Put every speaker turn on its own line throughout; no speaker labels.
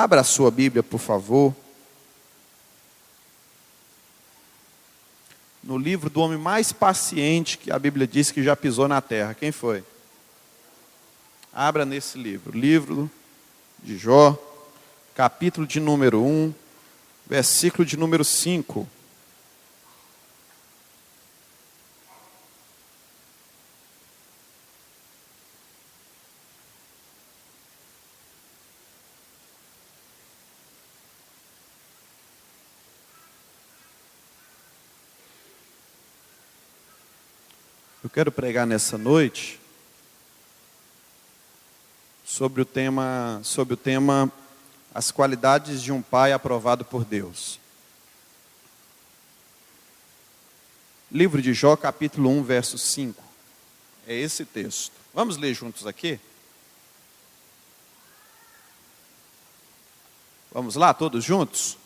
Abra a sua Bíblia, por favor. No livro do homem mais paciente que a Bíblia diz que já pisou na terra. Quem foi? Abra nesse livro. Livro de Jó, capítulo de número 1, versículo de número 5. Eu quero pregar nessa noite sobre o tema as qualidades de um pai aprovado por Deus. Livro de Jó, capítulo 1, verso 5. É esse texto. Vamos ler juntos aqui? Vamos lá, todos juntos?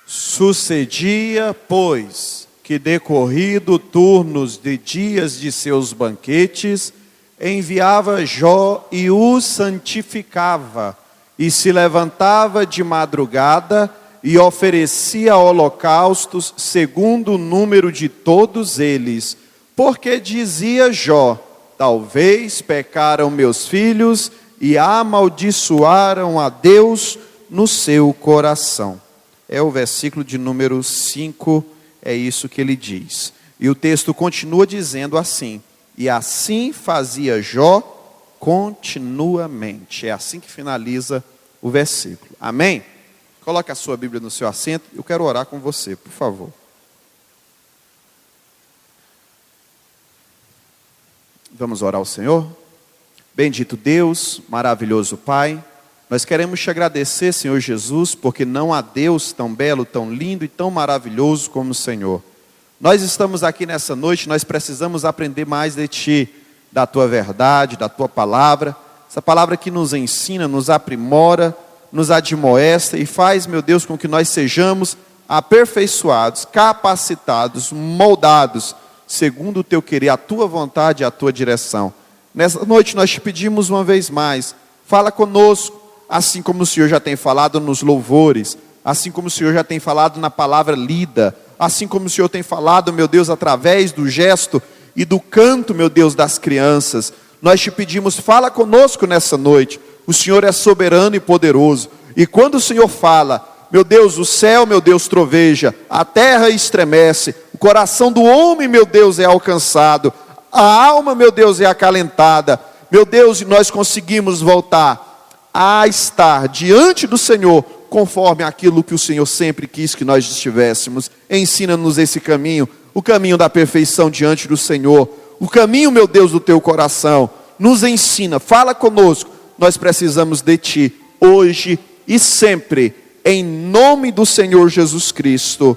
Sucedia, pois, que decorrido turnos de dias de seus banquetes, enviava Jó e o santificava, e se levantava de madrugada e oferecia holocaustos segundo o número de todos eles, porque dizia Jó: talvez pecaram meus filhos e amaldiçoaram a Deus no seu coração. É o versículo de número 5. É isso que ele diz. E o texto continua dizendo assim: e assim fazia Jó continuamente. É assim que finaliza o versículo. Amém? Coloque a sua Bíblia no seu assento. Eu quero orar com você, por favor. Vamos orar ao Senhor? Bendito Deus, maravilhoso Pai, nós queremos te agradecer, Senhor Jesus, porque não há Deus tão belo, tão lindo e tão maravilhoso como o Senhor. Nós estamos aqui nessa noite, nós precisamos aprender mais de Ti, da Tua verdade, da Tua palavra, essa palavra que nos ensina, nos aprimora, nos admoesta e faz, meu Deus, com que nós sejamos aperfeiçoados, capacitados, moldados, segundo o Teu querer, a Tua vontade e a Tua direção. Nessa noite nós te pedimos uma vez mais, fala conosco, assim como o Senhor já tem falado nos louvores, assim como o Senhor já tem falado na palavra lida, assim como o Senhor tem falado, meu Deus, através do gesto e do canto, meu Deus, das crianças. Nós te pedimos, fala conosco nessa noite. O Senhor é soberano e poderoso. E quando o Senhor fala, meu Deus, o céu, meu Deus, troveja, a terra estremece, o coração do homem, meu Deus, é alcançado, a alma, meu Deus, é acalentada. Meu Deus, e nós conseguimos voltar a estar diante do Senhor, conforme aquilo que o Senhor sempre quis que nós estivéssemos. Ensina-nos esse caminho, o caminho da perfeição diante do Senhor, o caminho, meu Deus, do teu coração. Nos ensina, fala conosco, nós precisamos de Ti, hoje e sempre, em nome do Senhor Jesus Cristo.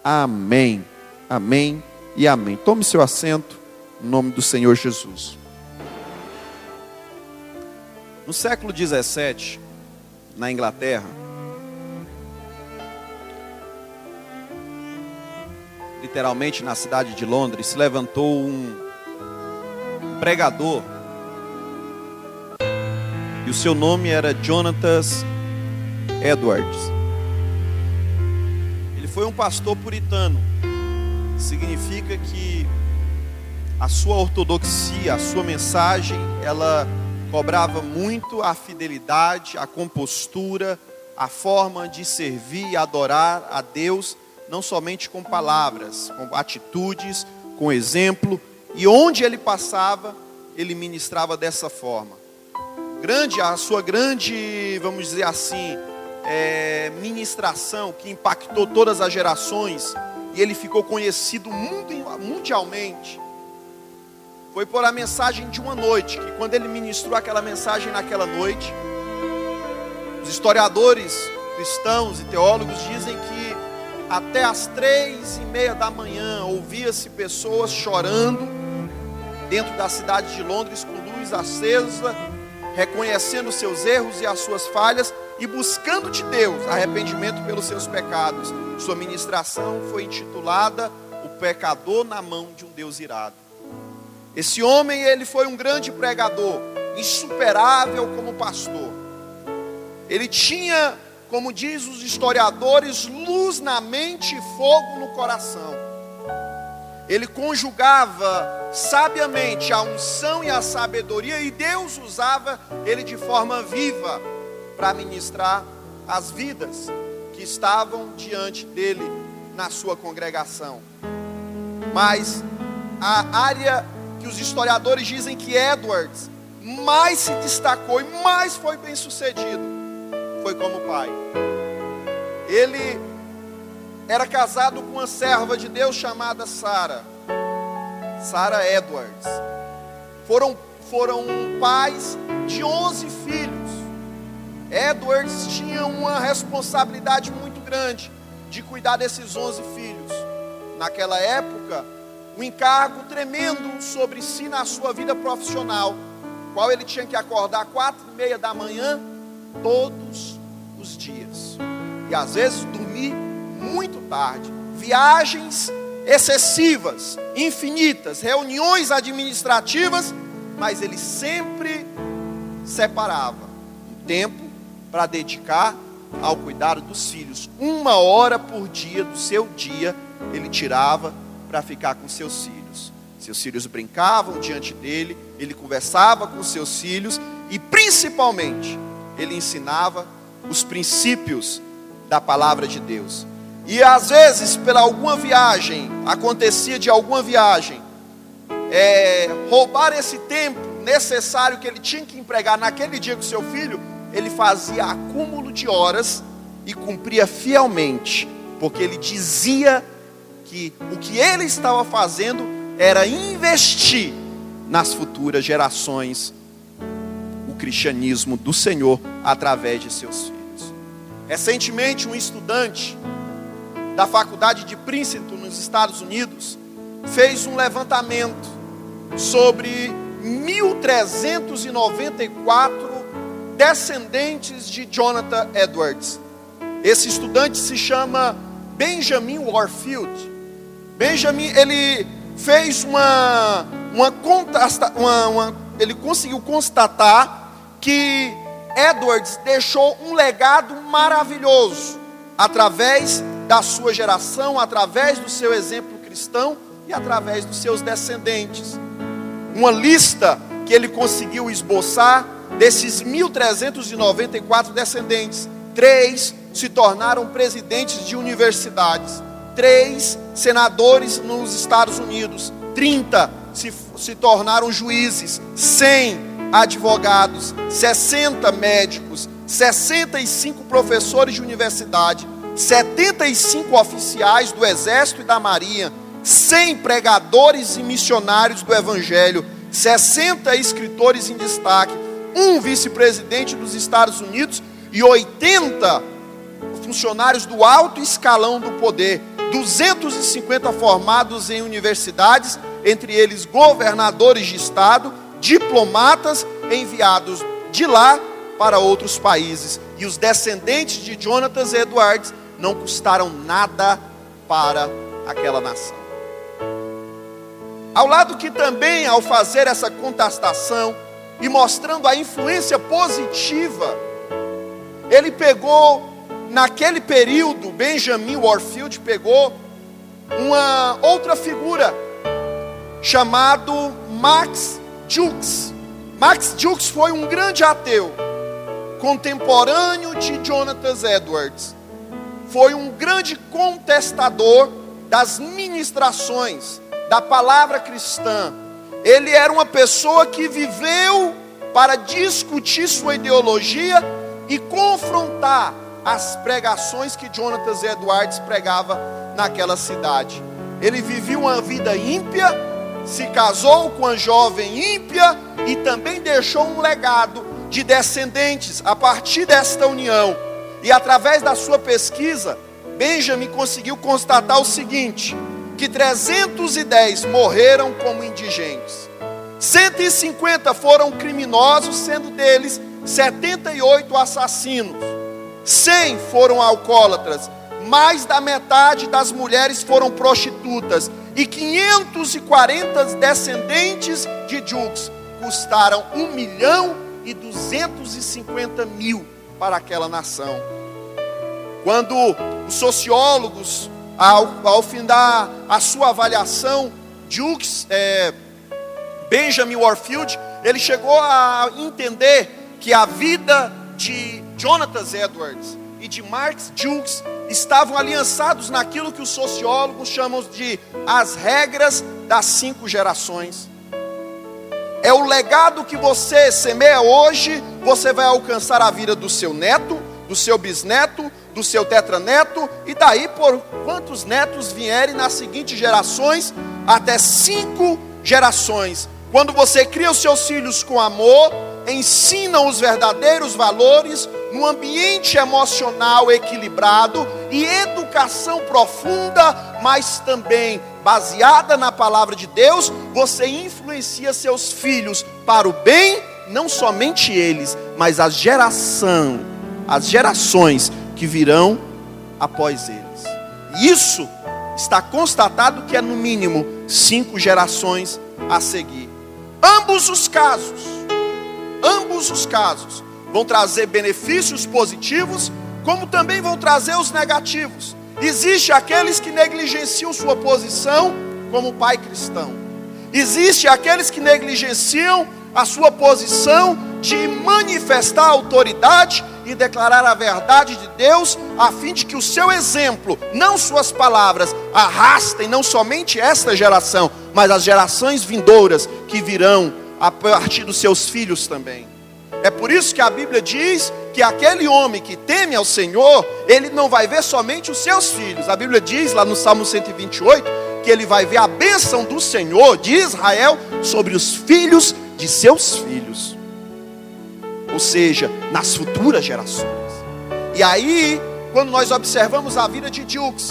Amém, amém e amém. Tome seu assento, em nome do Senhor Jesus. No século 17, na Inglaterra, literalmente na cidade de Londres, se levantou um pregador, e o seu nome era Jonathan Edwards. Ele foi um pastor puritano, significa que a sua ortodoxia, a sua mensagem, ela cobrava muito a fidelidade, a compostura, a forma de servir e adorar a Deus, não somente com palavras, com atitudes, com exemplo, e onde ele passava, ele ministrava dessa forma. A sua grande, vamos dizer assim, ministração que impactou todas as gerações, e ele ficou conhecido mundialmente, foi por a mensagem de uma noite, que quando ele ministrou aquela mensagem naquela noite, os historiadores cristãos e teólogos dizem que até as 3:30 da manhã ouvia-se pessoas chorando dentro da cidade de Londres com luz acesa, reconhecendo seus erros e as suas falhas e buscando de Deus arrependimento pelos seus pecados. Sua ministração foi intitulada O Pecador na Mão de um Deus Irado. Esse homem, ele foi um grande pregador, insuperável como pastor. Ele tinha como diz os historiadores, luz na mente e fogo no coração. Ele conjugava sabiamente a unção e a sabedoria, e Deus usava ele de forma viva para ministrar as vidas que estavam diante dele na sua congregação. Mas a área que os historiadores dizem que Edwards mais se destacou e mais foi bem sucedido foi como pai. Ele era casado com uma serva de Deus chamada Sarah Edwards. Foram pais de 11 filhos. Edwards tinha uma responsabilidade muito grande de cuidar desses 11 filhos. Naquela época, um encargo tremendo sobre si na sua vida profissional, qual ele tinha que acordar 4:30 da manhã todos os dias, e às vezes dormir muito tarde. Viagens excessivas, infinitas, reuniões administrativas, mas ele sempre separava um tempo para dedicar ao cuidado dos filhos. 1 hora por dia do seu dia ele tirava para ficar com seus filhos. Seus filhos brincavam diante dele, ele conversava com seus filhos e principalmente ele ensinava os princípios da palavra de Deus. E às vezes, pela alguma viagem, acontecia de alguma viagem, roubar esse tempo necessário que ele tinha que empregar naquele dia com seu filho, ele fazia acúmulo de horas e cumpria fielmente, porque ele dizia que o que ele estava fazendo era investir nas futuras gerações o cristianismo do Senhor através de seus filhos. Recentemente, um estudante da faculdade de Princeton, nos Estados Unidos, fez um levantamento sobre 1.394 descendentes de Jonathan Edwards. Esse estudante se chama Benjamin Warfield. Benjamin, ele fez ele conseguiu constatar que Edwards deixou um legado maravilhoso através da sua geração, através do seu exemplo cristão e através dos seus descendentes. Uma lista que ele conseguiu esboçar desses 1.394 descendentes: 3 se tornaram presidentes de universidades, 3 senadores nos Estados Unidos, 30 se tornaram juízes, 100 advogados, 60 médicos, 65 professores de universidade, 75 oficiais do Exército e da Marinha, 100 pregadores e missionários do Evangelho, 60 escritores em destaque, 1 vice-presidente dos Estados Unidos e 80 funcionários do alto escalão do poder, 250 formados em universidades, entre eles governadores de estado, diplomatas enviados de lá para outros países. E os descendentes de Jonathan Edwards não custaram nada para aquela nação. Ao lado que também, ao fazer essa contestação e mostrando a influência positiva, ele pegou, naquele período, Benjamin Warfield pegou uma outra figura, chamado Max Jukes. Max Jukes foi um grande ateu, contemporâneo de Jonathan Edwards. Foi um grande contestador das ministrações, da palavra cristã. Ele era uma pessoa que viveu para discutir sua ideologia e confrontar as pregações que Jonathan Edwards pregava naquela cidade. Ele vivia uma vida ímpia, se casou com uma jovem ímpia e também deixou um legado de descendentes a partir desta união. E através da sua pesquisa, Benjamin conseguiu constatar o seguinte: que 310 morreram como indigentes, 150 foram criminosos, sendo deles 78 assassinos, 100 foram alcoólatras, mais da metade das mulheres foram prostitutas, e 540 descendentes de Jukes custaram 1.250.000 para aquela nação. Quando os sociólogos, ao findar a sua avaliação, Benjamin Warfield, ele chegou a entender que a vida de Jonathan Edwards e de Mark Jukes estavam aliançados naquilo que os sociólogos chamam de as regras das 5 gerações. É o legado que você semeia hoje, você vai alcançar a vida do seu neto, do seu bisneto, do seu tetraneto, e daí por quantos netos vierem nas seguintes gerações, até 5 gerações. Quando você cria os seus filhos com amor, ensina os verdadeiros valores, num ambiente emocional equilibrado e educação profunda, mas também baseada na palavra de Deus, você influencia seus filhos para o bem, não somente eles, mas as gerações que virão após eles. E isso está constatado que é no mínimo 5 gerações a seguir. Ambos os casos vão trazer benefícios positivos, como também vão trazer os negativos. Existe aqueles que negligenciam sua posição como pai cristão. Existe aqueles que negligenciam a sua posição de manifestar a autoridade e declarar a verdade de Deus, a fim de que o seu exemplo, não suas palavras, arrastem não somente esta geração, mas as gerações vindouras que virão a partir dos seus filhos também. É por isso que a Bíblia diz que aquele homem que teme ao Senhor, ele não vai ver somente os seus filhos. A Bíblia diz lá no Salmo 128, que ele vai ver a bênção do Senhor, de Israel, sobre os filhos de seus filhos. Ou seja, nas futuras gerações. E aí, quando nós observamos a vida de Jukes,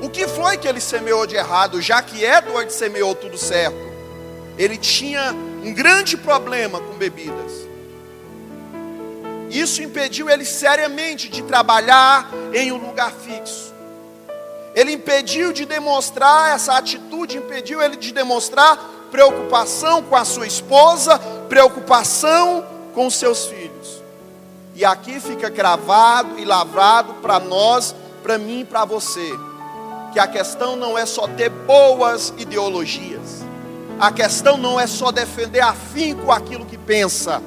o que foi que ele semeou de errado, já que Edward semeou tudo certo? Ele tinha um grande problema com bebidas. Isso impediu ele seriamente de trabalhar em um lugar fixo. Ele impediu de demonstrar essa atitude, impediu ele de demonstrar preocupação com a sua esposa, preocupação com os seus filhos. E aqui fica gravado e lavrado para nós, para mim e para você, que a questão não é só ter boas ideologias. A questão não é só defender afinco aquilo que pensa.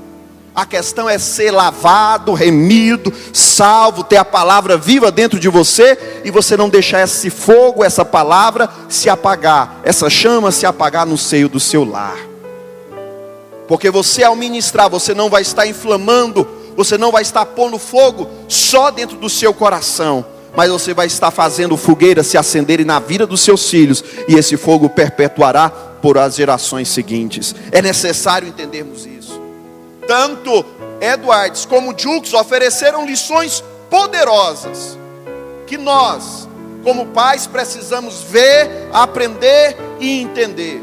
A questão é ser lavado, remido, salvo, ter a palavra viva dentro de você, e você não deixar esse fogo, essa palavra se apagar, essa chama se apagar no seio do seu lar. Porque você, ao ministrar, você não vai estar inflamando, você não vai estar pondo fogo só dentro do seu coração, mas você vai estar fazendo fogueira se acenderem na vida dos seus filhos, e esse fogo perpetuará por as gerações seguintes. É necessário entendermos isso. Tanto Edwards como Jukes ofereceram lições poderosas, que nós, como pais, precisamos ver, aprender e entender.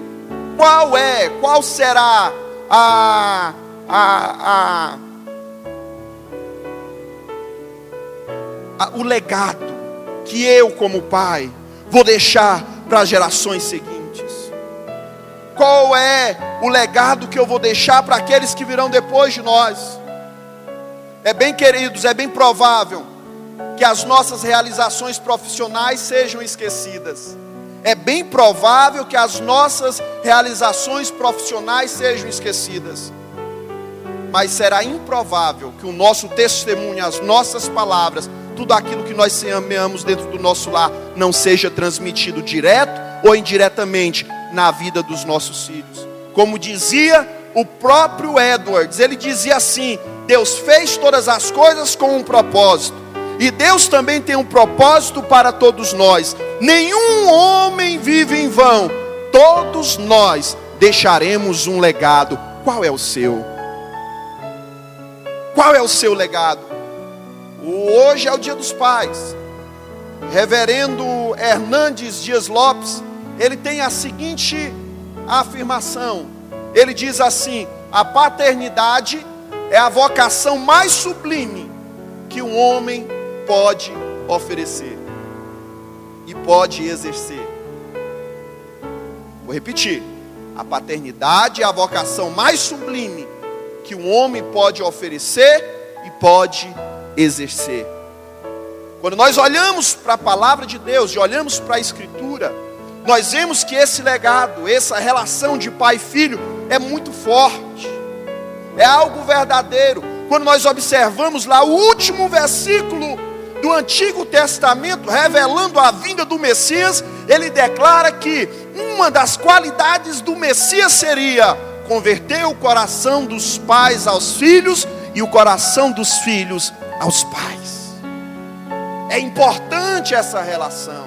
Qual será o legado que eu, como pai, vou deixar para as gerações seguintes? Qual é o legado que eu vou deixar para aqueles que virão depois de nós? Queridos, é bem provável que as nossas realizações profissionais sejam esquecidas. É bem provável que as nossas realizações profissionais sejam esquecidas. Mas será improvável que o nosso testemunho, as nossas palavras, tudo aquilo que nós semeamos dentro do nosso lar, não seja transmitido direto ou indiretamente na vida dos nossos filhos. Como dizia o próprio Edwards, ele dizia assim: Deus fez todas as coisas com um propósito, e Deus também tem um propósito para todos nós. Nenhum homem vive em vão. Todos nós deixaremos um legado. Qual é o seu? Qual é o seu legado? Hoje é o Dia dos Pais. Reverendo Hernandes Dias Lopes, ele tem a seguinte afirmação. Ele diz assim: a paternidade é a vocação mais sublime que um homem pode oferecer e pode exercer. Vou repetir: a paternidade é a vocação mais sublime que um homem pode oferecer e pode exercer. Quando nós olhamos para a palavra de Deus e olhamos para a Escritura, nós vemos que esse legado, essa relação de pai e filho é muito forte, é algo verdadeiro. Quando nós observamos lá o último versículo do Antigo Testamento, revelando a vinda do Messias, ele declara que uma das qualidades do Messias seria converter o coração dos pais aos filhos e o coração dos filhos aos pais. É importante essa relação,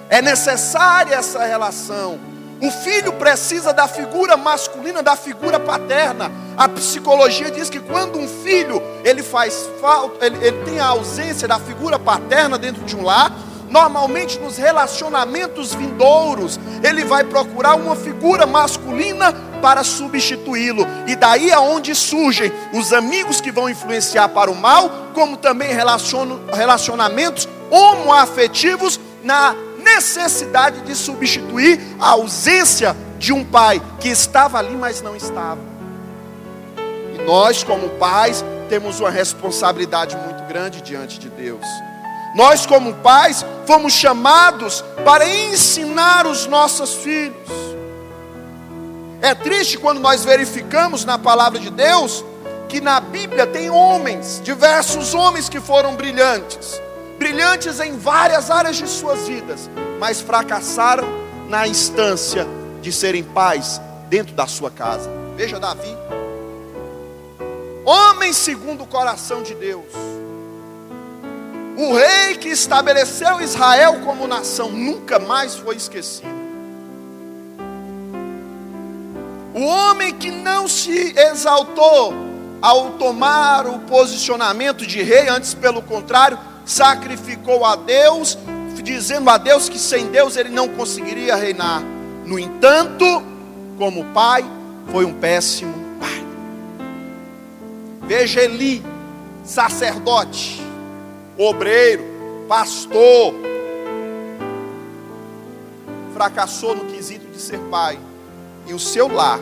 é necessária essa relação. O filho precisa da figura masculina, da figura paterna. A psicologia diz que quando um filho ele faz falta, ele tem a ausência da figura paterna dentro de um lar, normalmente nos relacionamentos vindouros, ele vai procurar uma figura masculina para substituí-lo. E daí é onde surgem os amigos que vão influenciar para o mal, como também relacionamentos homoafetivos na necessidade de substituir a ausência de um pai que estava ali, mas não estava. E nós, como pais, temos uma responsabilidade muito grande diante de Deus. Nós, como pais, fomos chamados para ensinar os nossos filhos. É triste quando nós verificamos na palavra de Deus que na Bíblia tem homens, diversos homens que foram brilhantes em várias áreas de suas vidas, mas fracassaram na instância de serem pais dentro da sua casa. Veja Davi, homem segundo o coração de Deus, o rei que estabeleceu Israel como nação, nunca mais foi esquecido. O homem que não se exaltou ao tomar o posicionamento de rei, antes pelo contrário, sacrificou a Deus, dizendo a Deus que sem Deus ele não conseguiria reinar. No entanto, como pai, foi um péssimo pai. Veja Eli, sacerdote, obreiro, pastor, fracassou no quesito de ser pai, e o seu lar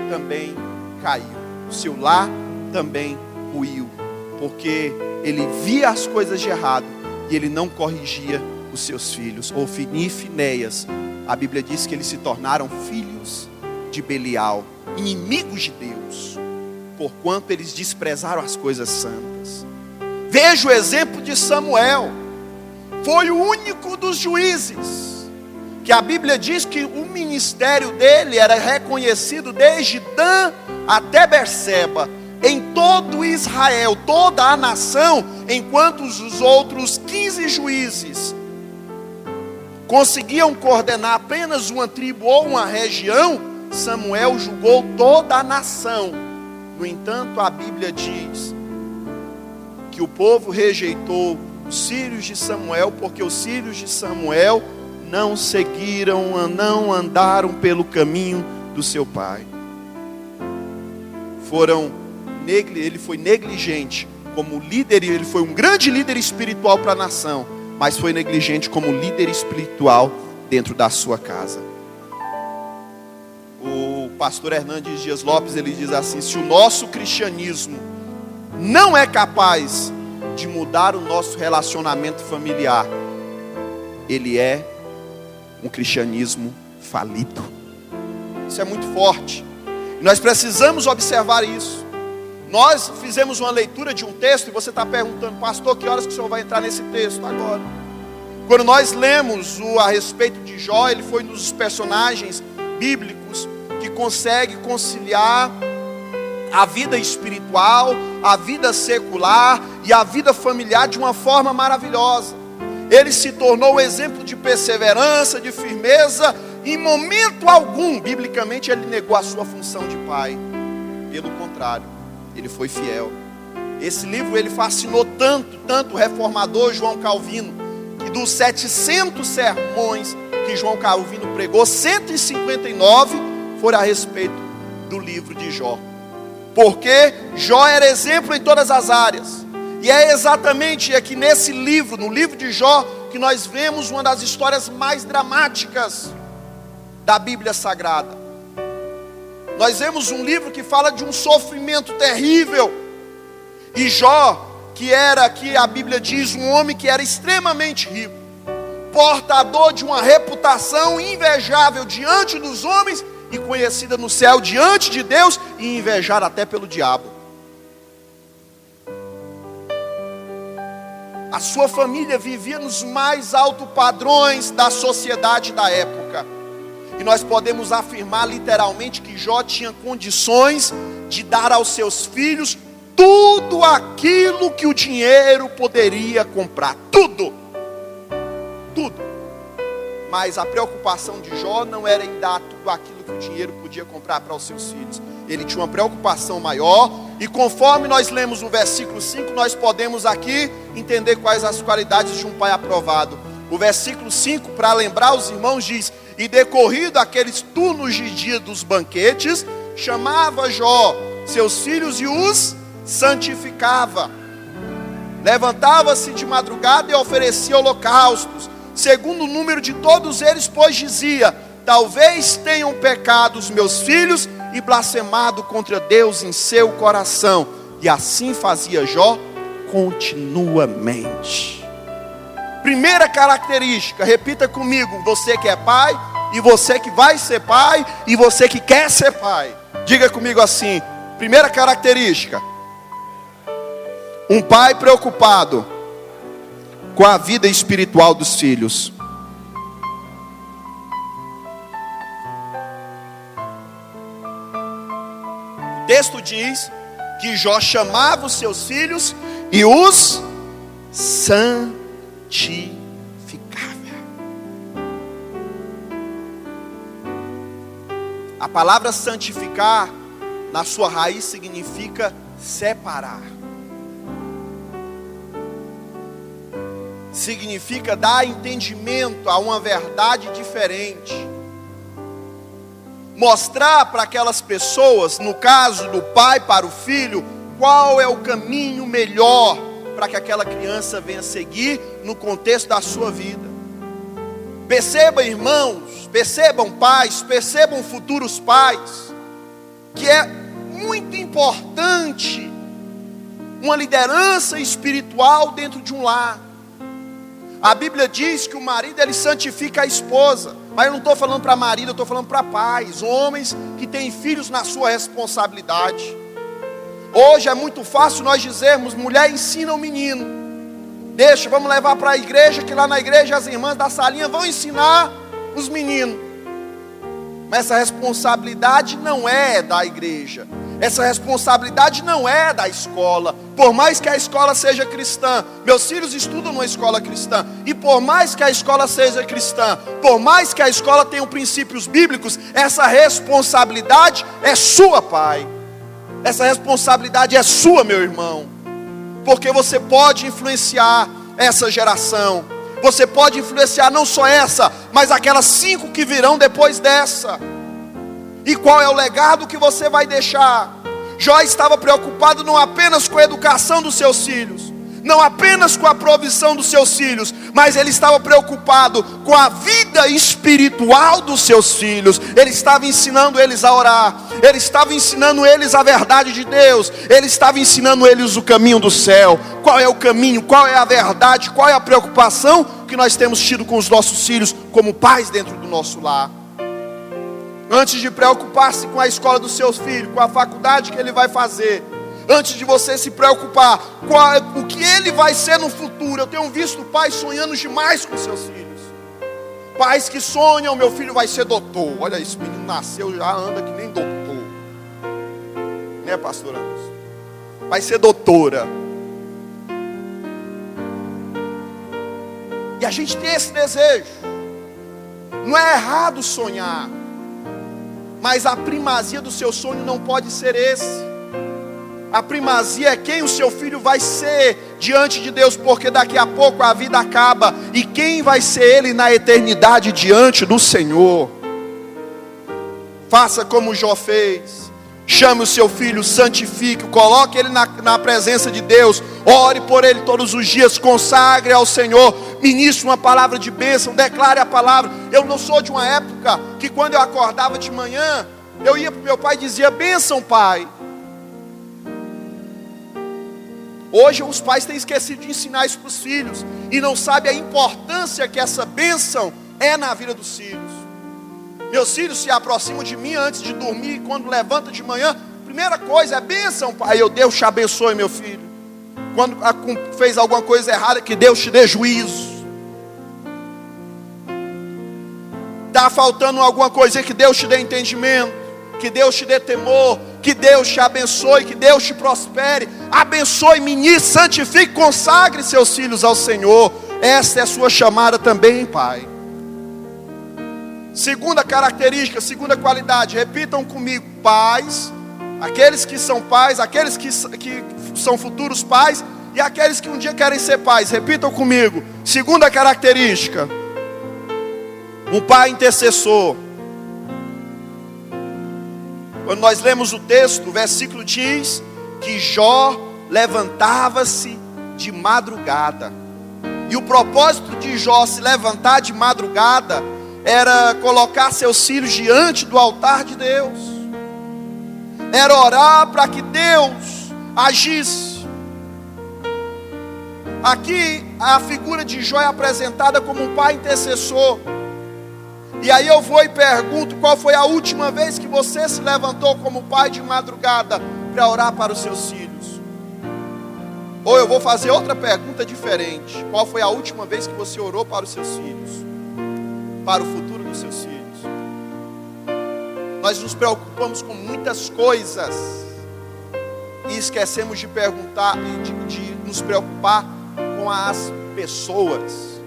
também caiu, o seu lar também ruiu, porque ele via as coisas de errado e ele não corrigia os seus filhos. Ofni e Finéias, a Bíblia diz que eles se tornaram filhos de Belial, inimigos de Deus, porquanto eles desprezaram as coisas santas. Veja o exemplo de Samuel, foi o único dos juízes, que a Bíblia diz que o ministério dele era reconhecido desde Dan até Berseba, em todo Israel, toda a nação, enquanto os outros 15 juízes conseguiam coordenar apenas uma tribo ou uma região, Samuel julgou toda a nação. No entanto, a Bíblia diz que o povo rejeitou os filhos de Samuel, porque os filhos de Samuel não seguiram, não andaram pelo caminho do seu pai. Ele foi negligente como líder, e ele foi um grande líder espiritual para a nação, mas foi negligente como líder espiritual dentro da sua casa. O pastor Hernandes Dias Lopes, ele diz assim: se o nosso cristianismo não é capaz de mudar o nosso relacionamento familiar, ele é um cristianismo falido. Isso é muito forte, e nós precisamos observar isso. Nós fizemos uma leitura de um texto, e você está perguntando: pastor, que horas que o senhor vai entrar nesse texto? Agora. Quando nós lemos a respeito de Jó, ele foi um dos personagens bíblicos que consegue conciliar a vida espiritual, a vida secular e a vida familiar de uma forma maravilhosa. Ele se tornou exemplo de perseverança, de firmeza. Em momento algum, biblicamente, ele negou a sua função de pai. Pelo contrário, ele foi fiel. Esse livro ele fascinou tanto o reformador João Calvino, que dos 700 sermões que João Calvino pregou, 159 foram a respeito do livro de Jó. Porque Jó era exemplo em todas as áreas. E é exatamente aqui nesse livro, no livro de Jó, que nós vemos uma das histórias mais dramáticas da Bíblia Sagrada. Nós vemos um livro que fala de um sofrimento terrível. E Jó, que era, aqui a Bíblia diz, um homem que era extremamente rico, portador de uma reputação invejável diante dos homens e conhecida no céu diante de Deus e invejada até pelo diabo. A sua família vivia nos mais altos padrões da sociedade da época. E nós podemos afirmar literalmente que Jó tinha condições de dar aos seus filhos tudo aquilo que o dinheiro poderia comprar. Tudo. Tudo. Mas a preocupação de Jó não era em dar tudo aquilo que o dinheiro podia comprar para os seus filhos. Ele tinha uma preocupação maior. E conforme nós lemos o versículo 5, nós podemos aqui entender quais as qualidades de um pai aprovado. O versículo 5, para lembrar os irmãos, diz: e decorrido aqueles turnos de dia dos banquetes, chamava Jó seus filhos e os santificava. Levantava-se de madrugada e oferecia holocaustos, segundo o número de todos eles, pois dizia: talvez tenham pecado os meus filhos e blasfemado contra Deus em seu coração. E assim fazia Jó continuamente. Primeira característica, repita comigo, você que é pai, e você que vai ser pai, e você que quer ser pai. Diga comigo assim, primeira característica: um pai preocupado com a vida espiritual dos filhos. O texto diz que Jó chamava os seus filhos e os santificava. A palavra santificar, na sua raiz, significa separar. Significa dar entendimento a uma verdade diferente. Mostrar para aquelas pessoas, no caso do pai para o filho, qual é o caminho melhor para que aquela criança venha seguir no contexto da sua vida. Perceba, irmãos, percebam pais, percebam futuros pais, que é muito importante uma liderança espiritual dentro de um lar. A Bíblia diz que o marido, ele santifica a esposa. Mas eu não estou falando para marido, eu estou falando para pais, homens que têm filhos na sua responsabilidade. Hoje é muito fácil nós dizermos: mulher ensina o menino, deixa, vamos levar para a igreja, que lá na igreja as irmãs da salinha vão ensinar os meninos. Mas essa responsabilidade não é da igreja, essa responsabilidade não é da escola. Por mais que a escola seja cristã, meus filhos estudam numa escola cristã, e por mais que a escola seja cristã, por mais que a escola tenha princípios bíblicos, essa responsabilidade é sua, pai. Essa responsabilidade é sua, meu irmão. Porque você pode influenciar essa geração. Você pode influenciar não só essa, mas aquelas 5 que virão depois dessa. E qual é o legado que você vai deixar? Jó estava preocupado não apenas com a educação dos seus filhos, não apenas com a provisão dos seus filhos, mas ele estava preocupado com a vida espiritual dos seus filhos. Ele estava ensinando eles a orar, ele estava ensinando eles a verdade de Deus, ele estava ensinando eles o caminho do céu. Qual é o caminho, qual é a verdade, qual é a preocupação que nós temos tido com os nossos filhos como pais dentro do nosso lar? Antes de preocupar-se com a escola dos seus filhos, com a faculdade que ele vai fazer, antes de você se preocupar com o que ele vai ser no futuro, eu tenho visto pais sonhando demais com seus filhos. Pais que sonham: meu filho vai ser doutor. Olha, esse menino nasceu, já anda que nem doutor. Né, pastor Anderson? Vai ser doutora. E a gente tem esse desejo. Não é errado sonhar, mas a primazia do seu sonho não pode ser esse. A primazia é quem o seu filho vai ser diante de Deus, porque daqui a pouco a vida acaba, e quem vai ser ele na eternidade diante do Senhor. Faça como Jó fez. Chame o seu filho, santifique, coloque ele na presença de Deus, ore por ele todos os dias, consagre ao Senhor, ministre uma palavra de bênção, declare a palavra. Eu não sou de uma época que quando eu acordava de manhã, eu ia para o meu pai e dizia: bênção, pai. Hoje os pais têm esquecido de ensinar isso para os filhos e não sabem a importância que essa bênção é na vida dos filhos. Meus filhos se aproximam de mim antes de dormir, quando levanta de manhã, primeira coisa é bênção, pai. Deus te abençoe, meu filho. Quando fez alguma coisa errada, que Deus te dê juízo. Está faltando alguma coisa, que Deus te dê entendimento, que Deus te dê temor, que Deus te abençoe, que Deus te prospere. Abençoe, ministre, santifique, consagre seus filhos ao Senhor. Essa é a sua chamada também, pai. Segunda característica, segunda qualidade, repitam comigo: pais, aqueles que são pais, aqueles que são futuros pais e aqueles que um dia querem ser pais. Repitam comigo. Segunda característica, um pai intercessor. Quando nós lemos o texto, o versículo diz que Jó levantava-se de madrugada. E o propósito de Jó se levantar de madrugada era colocar seus filhos diante do altar de Deus. Era orar para que Deus agisse. Aqui a figura de Jó é apresentada como um pai intercessor. E aí eu vou e pergunto: qual foi a última vez que você se levantou como pai de madrugada para orar para os seus filhos? Ou eu vou fazer outra pergunta diferente: qual foi a última vez que você orou para os seus filhos? Para o futuro dos seus filhos? Nós nos preocupamos com muitas coisas e esquecemos de perguntar e de nos preocupar com as pessoas.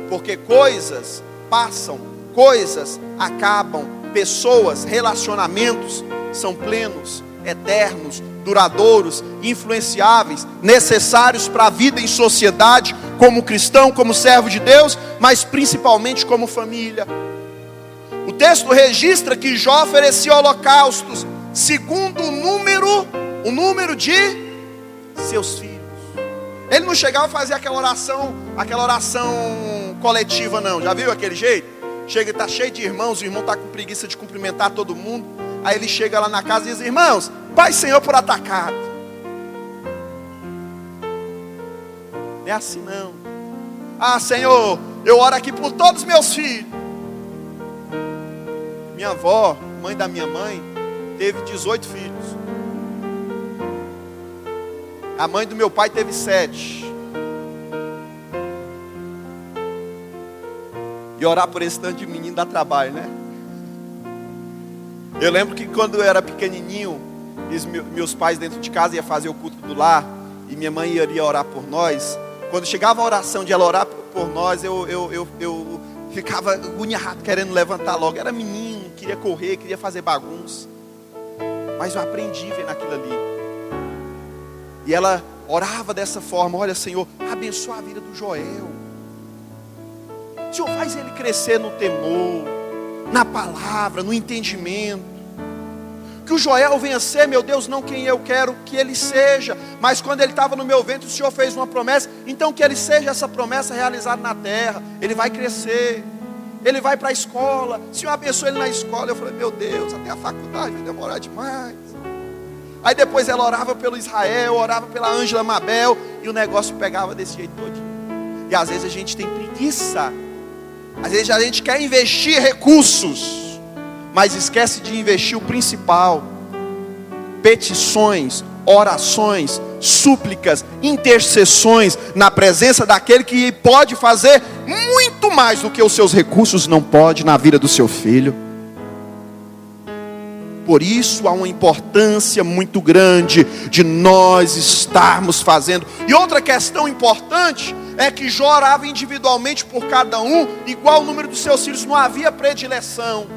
Porque coisas passam, coisas acabam, pessoas, relacionamentos são plenos, eternos, duradouros, influenciáveis, necessários para a vida em sociedade, como cristão, como servo de Deus, mas principalmente como família. O texto registra que Jó oferecia holocaustos segundo o número de seus filhos. Ele não chegava a fazer aquela oração coletiva, não. Já viu aquele jeito? Chega e está cheio de irmãos, o irmão está com preguiça de cumprimentar todo mundo. Aí ele chega lá na casa e diz: irmãos, Pai Senhor por atacado. Não é assim não. Ah, Senhor, eu oro aqui por todos os meus filhos. Minha avó, mãe da minha mãe, teve 18 filhos. A mãe do meu pai teve 7. E orar por esse tanto de menino dá trabalho, né? Eu lembro que quando eu era pequenininho, meus pais dentro de casa iam fazer o culto do lar, e minha mãe iria orar por nós. Quando chegava a oração de ela orar por nós, eu ficava agoniado, querendo levantar logo. Era menino, queria correr, queria fazer bagunça. Mas eu aprendi a ver naquilo ali. E ela orava dessa forma: olha, Senhor, abençoa a vida do Joel. Senhor, faz ele crescer no temor, na palavra, no entendimento. Que o Joel venha ser, meu Deus, não quem eu quero que ele seja, mas quando ele estava no meu ventre, o Senhor fez uma promessa. Então que ele seja essa promessa realizada na terra. Ele vai crescer, ele vai para a escola. Senhor, abençoe ele na escola. Eu falei: meu Deus, até a faculdade vai demorar demais. Aí depois ela orava pelo Israel, orava pela Ângela Mabel, e o negócio pegava desse jeito todo. E às vezes a gente tem preguiça. Às vezes a gente quer investir recursos, mas esquece de investir o principal: petições, orações, súplicas, intercessões na presença daquele que pode fazer muito mais do que os seus recursos não podem na vida do seu filho. Por isso há uma importância muito grande de nós estarmos fazendo. E outra questão importante é que Jó orava individualmente por cada um, igual o número dos seus filhos. Não havia predileção.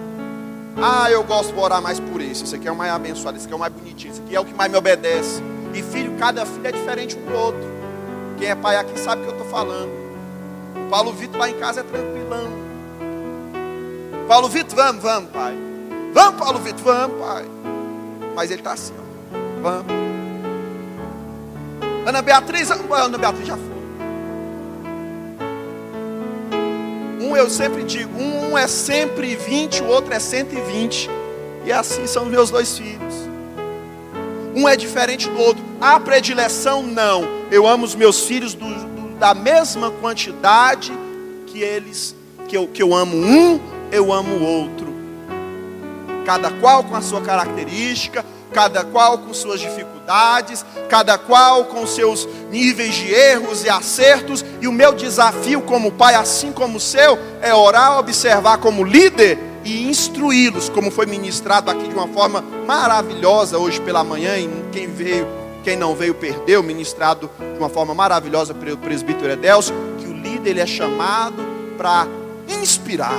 Ah, eu gosto de orar mais por esse aqui é o mais abençoado, esse aqui é o mais bonitinho, esse aqui é o que mais me obedece. E filho, cada filho é diferente um do outro. Quem é pai aqui sabe o que eu estou falando. O Paulo Vitor lá em casa é tranquilão. Paulo Vitor, vamos pai. Vamos, Paulo Vitor, vamos, pai. Mas ele está assim, ó. Vamos. Ana Beatriz já foi. Eu sempre digo, um é sempre 20, o outro é 120. E assim são os meus 2 filhos. um é diferente do outro. Há predileção? Não. Eu amo os meus filhos da mesma quantidade que eu amo um, eu amo o outro. Cada qual com a sua característica, cada qual com suas dificuldades, cada qual com seus níveis de erros e acertos. E o meu desafio como pai, assim como o seu, é orar, observar como líder e instruí-los, como foi ministrado aqui de uma forma maravilhosa hoje pela manhã. E quem não veio perdeu, ministrado de uma forma maravilhosa pelo presbítero Edelcio, que o líder ele é chamado para inspirar.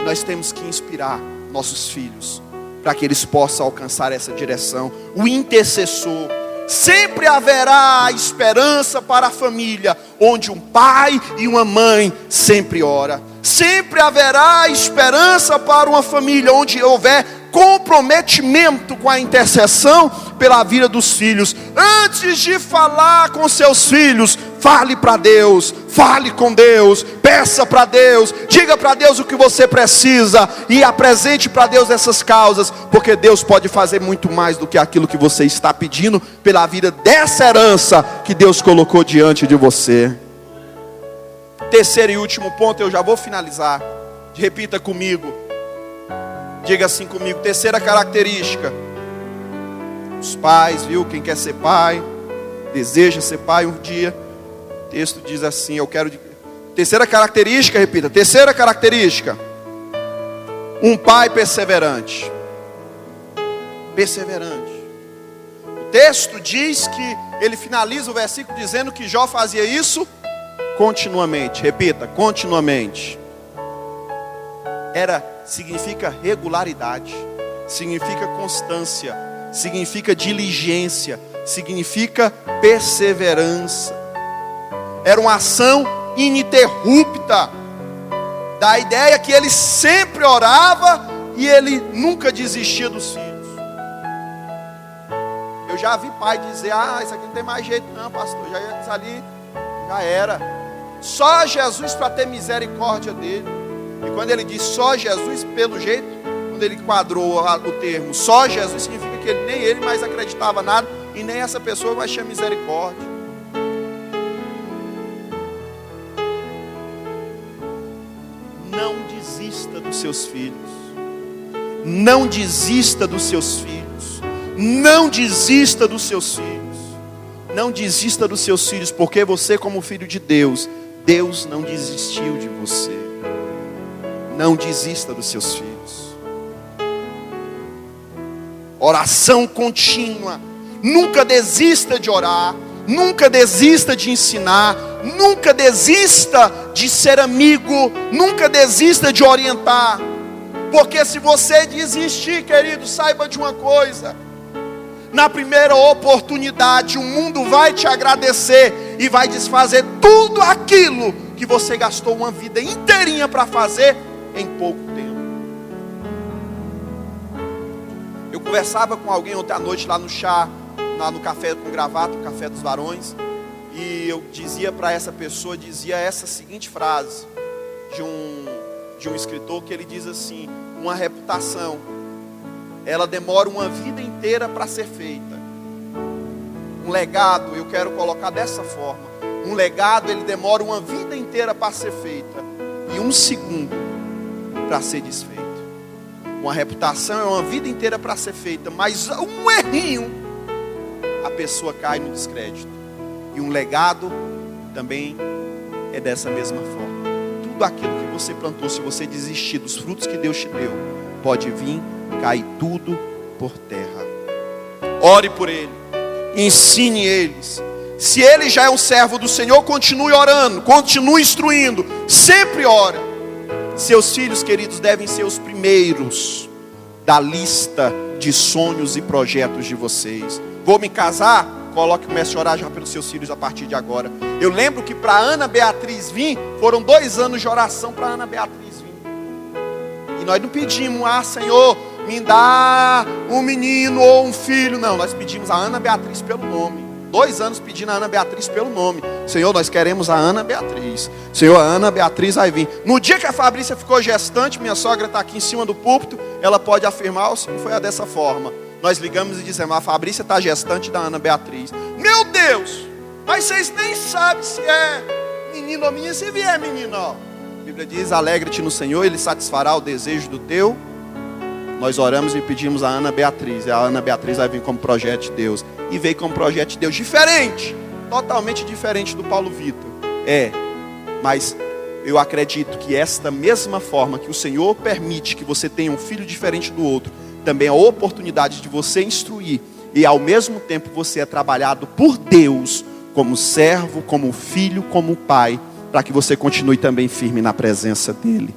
Nós temos que inspirar nossos filhos para que eles possam alcançar essa direção. O intercessor. Sempre haverá esperança para a família onde um pai e uma mãe sempre ora. Sempre haverá esperança para uma família onde houver comprometimento com a intercessão pela vida dos filhos. Antes de falar com seus filhos, fale para Deus, fale com Deus, peça para Deus, diga para Deus o que você precisa e apresente para Deus essas causas, porque Deus pode fazer muito mais do que aquilo que você está pedindo pela vida dessa herança que Deus colocou diante de você. Terceiro e último ponto, eu já vou finalizar. Repita comigo. Diga assim comigo. Terceira característica. Os pais, viu? Quem quer ser pai, deseja ser pai um dia. O texto diz assim, terceira característica, repita. Terceira característica. Um pai perseverante. Perseverante. O texto diz que ele finaliza o versículo dizendo que Jó fazia isso continuamente. Repita, continuamente. Significa regularidade, significa constância, significa diligência, significa perseverança. Era uma ação ininterrupta, da ideia que ele sempre orava e ele nunca desistia dos filhos. Eu já vi pai dizer, isso aqui não tem mais jeito não, pastor, isso ali já era. Só Jesus para ter misericórdia dele. E quando ele diz só Jesus, pelo jeito, quando ele enquadrou o termo só Jesus, significa que nem ele mais acreditava nada e nem essa pessoa mais tinha misericórdia. Não desista dos seus filhos. Não desista dos seus filhos. Não desista dos seus filhos. Não desista dos seus filhos, porque você, como filho de Deus, Deus não desistiu de você. Não desista dos seus filhos. Oração contínua. Nunca desista de orar. Nunca desista de ensinar. Nunca desista de ser amigo. Nunca desista de orientar. Porque se você desistir, querido, saiba de uma coisa. Na primeira oportunidade, o mundo vai te agradecer e vai desfazer tudo aquilo que você gastou uma vida inteirinha para fazer em pouco tempo. Eu conversava com alguém ontem à noite lá no chá, lá no café com gravata, o café dos varões, e eu dizia para essa pessoa, dizia essa seguinte frase de um escritor, que ele diz assim: uma reputação, ela demora uma vida inteira para ser feita. Um legado, eu quero colocar dessa forma, um legado ele demora uma vida inteira para ser feita e um segundo para ser desfeito. Uma reputação é uma vida inteira para ser feita, mas um errinho, a pessoa cai no descrédito. E um legado também é dessa mesma forma. Tudo aquilo que você plantou, se você desistir dos frutos que Deus te deu, pode vir, cair tudo por terra. Ore por ele, ensine eles. Se ele já é um servo do Senhor, continue orando, continue instruindo, sempre ora. Seus filhos, queridos, devem ser os primeiros da lista de sonhos e projetos de vocês. Vou me casar? Comece a orar já pelos seus filhos a partir de agora. Eu lembro que para Ana Beatriz vir, foram 2 anos de oração para Ana Beatriz vir. E nós não pedimos, Senhor, me dá um menino ou um filho. Não, nós pedimos a Ana Beatriz pelo nome. 2 anos pedindo a Ana Beatriz pelo nome. Senhor, nós queremos a Ana Beatriz. Senhor, a Ana Beatriz vai vir. No dia que a Fabrícia ficou gestante, minha sogra está aqui em cima do púlpito, ela pode afirmar, se não foi dessa forma. Nós ligamos e dizemos: a Fabrícia está gestante da Ana Beatriz. Meu Deus, mas vocês nem sabem se é menino ou menina. Se vier menino, ó. A Bíblia diz: alegre-te no Senhor, Ele satisfará o desejo do teu. Nós oramos e pedimos a Ana Beatriz. E a Ana Beatriz vai vir como projeto de Deus. E veio como projeto de Deus diferente, totalmente diferente do Paulo Vitor. Mas eu acredito que esta mesma forma que o Senhor permite que você tenha um filho diferente do outro, também é a oportunidade de você instruir. E ao mesmo tempo você é trabalhado por Deus como servo, como filho, como pai, para que você continue também firme na presença dEle.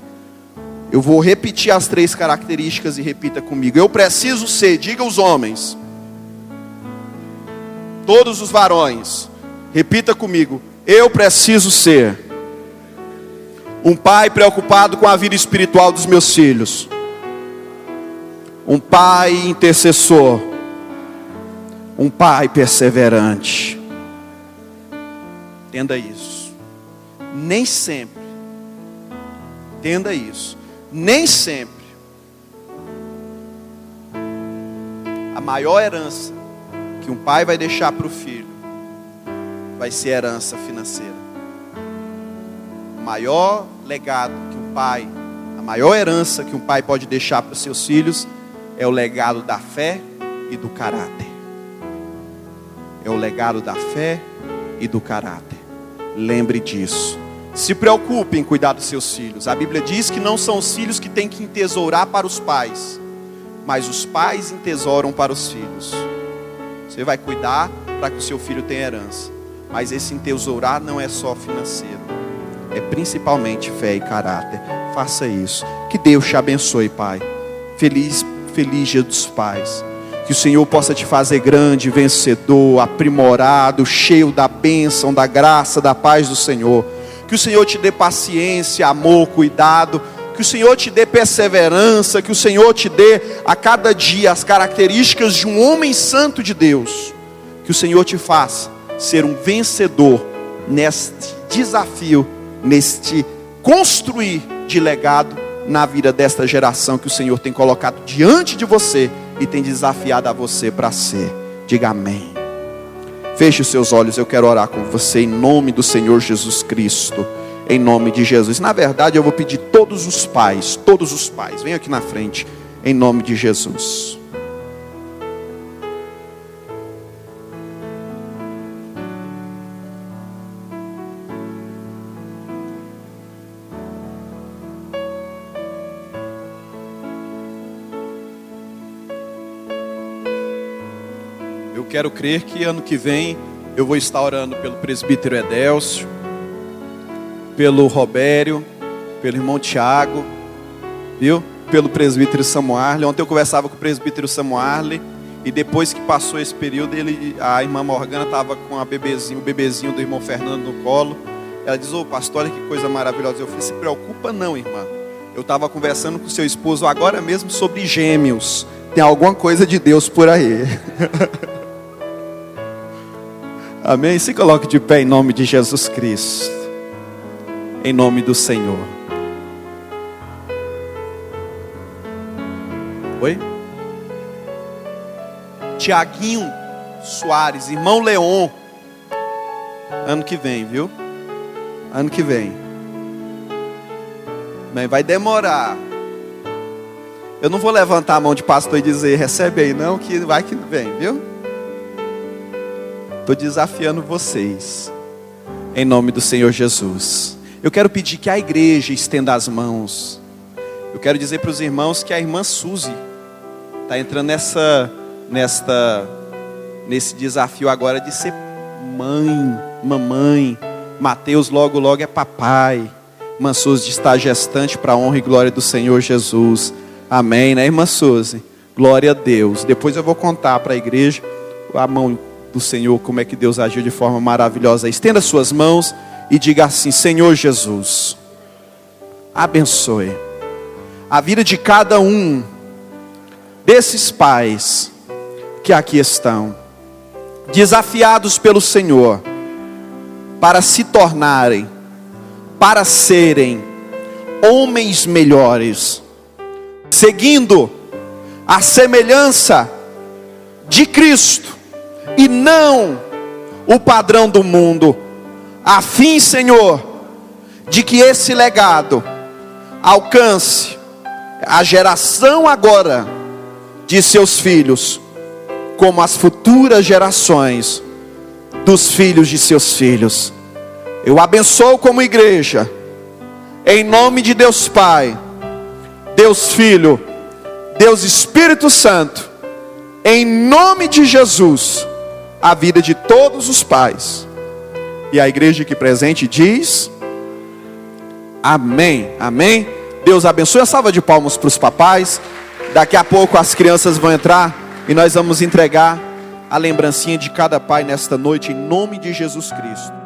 Eu vou repetir as 3 características e repita comigo. Eu preciso ser, diga os homens, todos os varões, repita comigo. Eu preciso ser um pai preocupado com a vida espiritual dos meus filhos, um pai intercessor, um pai perseverante. Entenda isso. Nem sempre, entenda isso, nem sempre a maior herança que um pai vai deixar para o filho vai ser herança financeira. O maior legado que um pai, a maior herança que um pai pode deixar para os seus filhos é o legado da fé e do caráter. É o legado da fé e do caráter. Lembre disso. Se preocupe em cuidar dos seus filhos. A Bíblia diz que não são os filhos que têm que entesourar para os pais, mas os pais entesouram para os filhos. Você vai cuidar para que o seu filho tenha herança, mas esse entesourar não é só financeiro, é principalmente fé e caráter. Faça isso. Que Deus te abençoe, Pai. Feliz Dia dos Pais. Que o Senhor possa te fazer grande, vencedor, aprimorado, cheio da bênção, da graça, da paz do Senhor. Que o Senhor te dê paciência, amor, cuidado. Que o Senhor te dê perseverança. Que o Senhor te dê a cada dia as características de um homem santo de Deus. Que o Senhor te faça ser um vencedor neste desafio, neste construir de legado na vida desta geração que o Senhor tem colocado diante de você e tem desafiado a você para ser. Diga amém. Feche os seus olhos, eu quero orar com você em nome do Senhor Jesus Cristo. Em nome de Jesus. Na verdade, eu vou pedir todos os pais, venham aqui na frente, em nome de Jesus. Eu quero crer que ano que vem eu vou estar orando pelo presbítero Edélcio, pelo Robério, pelo irmão Tiago, viu? Pelo presbítero Samuarle. Ontem eu conversava com o presbítero Samuarle, e depois que passou esse período, a irmã Morgana estava com o bebezinho do irmão Fernando no colo. Ela diz: ô pastor, olha que coisa maravilhosa. Eu falei: se preocupa não, irmã. Eu estava conversando com seu esposo agora mesmo sobre gêmeos. Tem alguma coisa de Deus por aí. Amém? Se coloque de pé em nome de Jesus Cristo. Em nome do Senhor. Oi? Tiaguinho Soares, irmão Leon. Ano que vem, viu? Ano que vem. Mas vai demorar. Eu não vou levantar a mão de pastor e dizer: recebe aí não, que vai que vem, viu? Estou desafiando vocês. Em nome do Senhor Jesus. Eu quero pedir que a igreja estenda as mãos. Eu quero dizer para os irmãos que a irmã Suzy está entrando nesse desafio agora de ser mãe, mamãe. Mateus logo é papai. Irmã Suzy está gestante para a honra e glória do Senhor Jesus. Amém, né, irmã Suzy? Glória a Deus. Depois eu vou contar para a igreja a mão do Senhor, como é que Deus agiu de forma maravilhosa. Estenda suas mãos e diga assim: Senhor Jesus, abençoe a vida de cada um desses pais que aqui estão, desafiados pelo Senhor, para se tornarem, para serem homens melhores, seguindo a semelhança de Cristo e não o padrão do mundo, a fim, Senhor, de que esse legado alcance a geração agora de seus filhos, como as futuras gerações dos filhos de seus filhos. Eu abençoo como igreja, em nome de Deus Pai, Deus Filho, Deus Espírito Santo, em nome de Jesus, a vida de todos os pais. E a igreja aqui presente diz: amém, amém. Deus abençoe. A salva de palmas para os papais. Daqui a pouco as crianças vão entrar e nós vamos entregar a lembrancinha de cada pai nesta noite, em nome de Jesus Cristo.